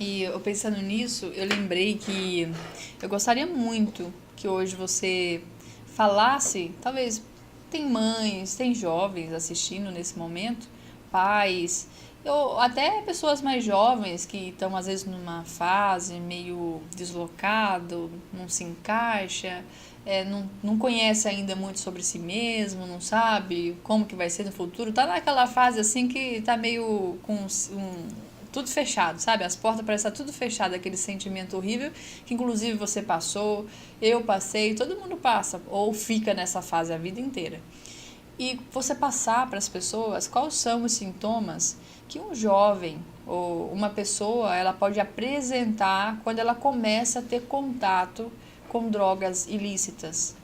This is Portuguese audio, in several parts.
E eu pensando nisso, eu lembrei que eu gostaria muito que hoje você falasse, talvez tem mães, tem jovens assistindo nesse momento, pais, ou até pessoas mais jovens que estão às vezes numa fase meio deslocado, não se encaixa, não conhece ainda muito sobre si mesmo, não sabe como que vai ser no futuro, tá naquela fase assim que tá meio com tudo fechado, sabe? As portas parecem estar tudo fechado, aquele sentimento horrível que inclusive você passou, eu passei, todo mundo passa ou fica nessa fase a vida inteira. E você passar para as pessoas quais são os sintomas que um jovem ou uma pessoa ela pode apresentar quando ela começa a ter contato com drogas ilícitas.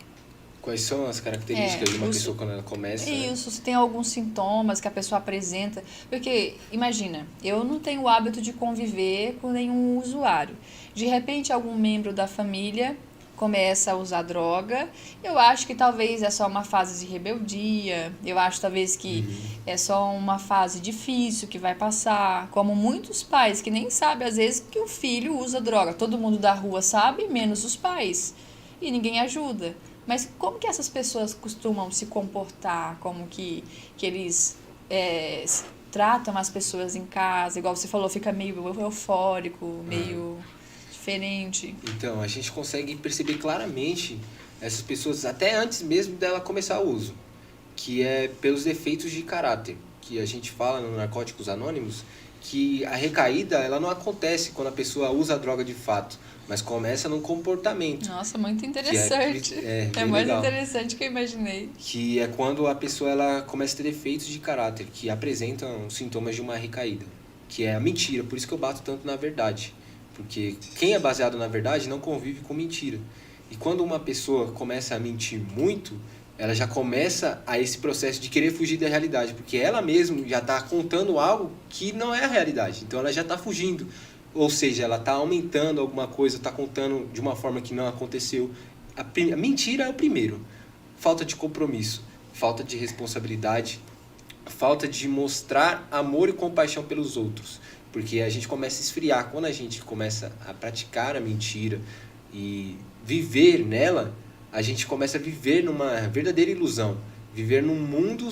Quais são as características de uma pessoa quando ela começa, né? Isso, se tem alguns sintomas que a pessoa apresenta. Porque, imagina, eu não tenho o hábito de conviver com nenhum usuário. De repente, algum membro da família começa a usar droga. Eu acho que talvez é só uma fase de rebeldia. Eu acho talvez que é só uma fase difícil que vai passar. Como muitos pais que nem sabem, às vezes, que o filho usa droga. Todo mundo da rua sabe, menos os pais. E ninguém ajuda. Mas como que essas pessoas costumam se comportar? Como que eles tratam as pessoas em casa? Igual você falou, fica meio eufórico, meio diferente. Então, a gente consegue perceber claramente essas pessoas até antes mesmo dela começar o uso, que é pelos defeitos de caráter, que a gente fala no Narcóticos Anônimos, que a recaída ela não acontece quando a pessoa usa a droga de fato, mas começa no comportamento. Nossa, muito interessante. É mais legal. interessante que eu imaginei. Que é quando a pessoa ela começa a ter defeitos de caráter, que apresentam sintomas de uma recaída, que é a mentira. Por isso que eu bato tanto na verdade. Porque quem é baseado na verdade não convive com mentira. E quando uma pessoa começa a mentir muito, ela já começa a esse processo de querer fugir da realidade, porque ela mesma já está contando algo que não é a realidade. Então ela já está fugindo. Ou seja, ela está aumentando alguma coisa, está contando de uma forma que não aconteceu. A mentira é o primeiro. Falta de compromisso, falta de responsabilidade, falta de mostrar amor e compaixão pelos outros. Porque a gente começa a esfriar. Quando a gente começa a praticar a mentira e viver nela, a gente começa a viver numa verdadeira ilusão. Viver num mundo,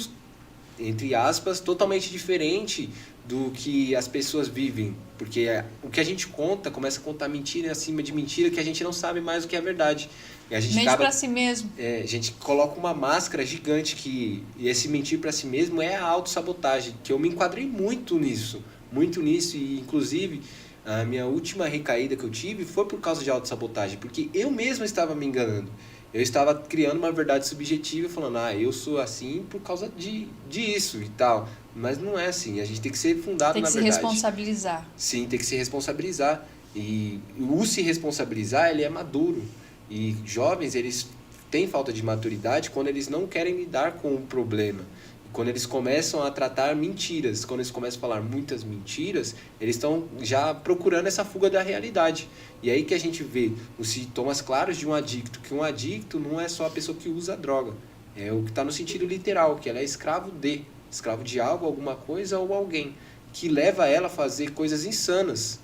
entre aspas, totalmente diferente do que as pessoas vivem. Porque o que a gente conta, começa a contar mentira acima de mentira, que a gente não sabe mais o que é verdade. E a gente Mente pra si mesmo. a gente coloca uma máscara gigante que e esse mentir para si mesmo é a autossabotagem, que eu me enquadrei muito nisso, e inclusive a minha última recaída que eu tive foi por causa de autossabotagem, porque eu mesmo estava me enganando. Eu estava criando uma verdade subjetiva, falando, eu sou assim por causa disso e tal. Mas não é assim, a gente tem que ser fundado na verdade. Tem que se responsabilizar. Sim, tem que se responsabilizar. E o se responsabilizar, ele é maduro. E jovens, eles têm falta de maturidade quando eles não querem lidar com o problema. Quando eles começam a tratar mentiras, quando eles começam a falar muitas mentiras, eles estão já procurando essa fuga da realidade. E aí que a gente vê os sintomas claros de um adicto, que um adicto não é só a pessoa que usa droga, é o que está no sentido literal, que ela é escravo de algo, alguma coisa ou alguém, que leva ela a fazer coisas insanas,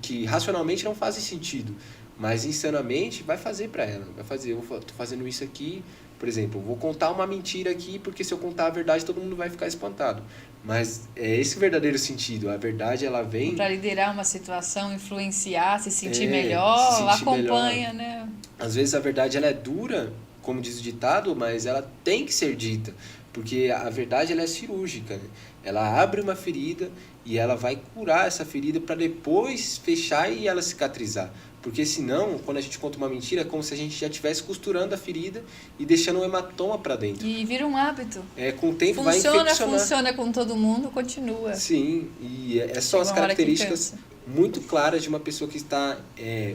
que racionalmente não fazem sentido, mas insanamente vai fazer para ela, vai fazer, eu tô fazendo isso aqui. Por exemplo, eu vou contar uma mentira aqui, porque se eu contar a verdade, todo mundo vai ficar espantado. Mas é esse o verdadeiro sentido. A verdade, ela vem... Para liderar uma situação, influenciar, se sentir melhor, se sentir acompanha, melhor. Né? Às vezes a verdade ela é dura, como diz o ditado, mas ela tem que ser dita. Porque a verdade ela é cirúrgica, né? Ela abre uma ferida e ela vai curar essa ferida para depois fechar e ela cicatrizar. Porque senão, quando a gente conta uma mentira, é como se a gente já estivesse costurando a ferida e deixando um hematoma para dentro. E vira um hábito. Com o tempo vai infeccionar. Funciona com todo mundo, continua. Sim, e são as características muito claras de uma pessoa que está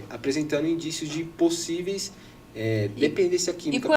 apresentando indícios de possíveis dependência química.